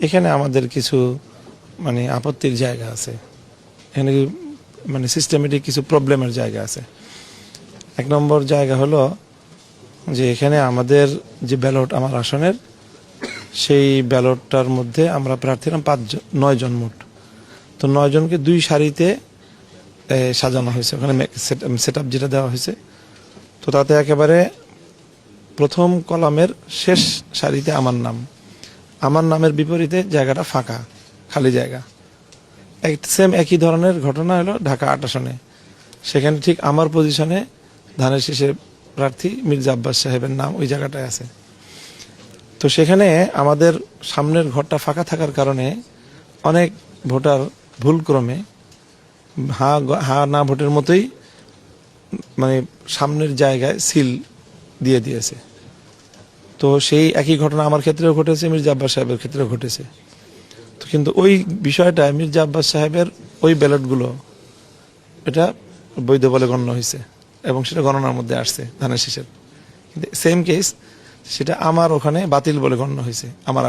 এখানে আমাদের কিছু মানে আপত্তির জায়গা আছে, এখানে মানে সিস্টেমেটিক কিছু প্রবলেমের জায়গা আছে। 1 নম্বর জায়গা হলো যে এখানে আমাদের যে ব্যালট আমার আসনের, সেই ব্যালটটার মধ্যে আমরা প্রার্থীরা 9 জন মোট। তো 9 জনকে 2 সারিতে সাজানো হয়েছে, ওখানে সেট আপ যেটা দেওয়া হয়েছে। তো তাতে একেবারে প্রথম কলামের শেষ সারিতে আমার নামের বিপরীতে জায়গাটা ফাঁকা, খালি জায়গা। সেম একই ধরনের ঘটনা হলো ঢাকা 8 আসনে, সেখানে ঠিক আমার পজিশনে ধানের শীষের প্রার্থী মির্জা আব্বাস সাহেবের নাম ওই জায়গাটায় আছে। তো সেখানে আমাদের সামনের ঘরটা ফাঁকা থাকার কারণে অনেক ভোটার ভুলক্রমে হা না ভোটের মতোই মানে সামনের জায়গায় সিল দিয়ে দিয়েছে। তো সেই একই ঘটনা আমার ক্ষেত্রেও ঘটেছে, মির্জা আব্বাস সাহেবের ক্ষেত্রেও ঘটেছে। তো কিন্তু ওই বিষয়টা মির্জা আব্বাস সাহেবের ওই ব্যালটগুলো এটা বৈধ বলে গণ্য হয়েছে এবং সেটা গণনার মধ্যে আসছে ধানের শীষের। কিন্তু সেম কেস সেটা আমার ওখানে বাতিল বলে গণ্য হয়েছে আমার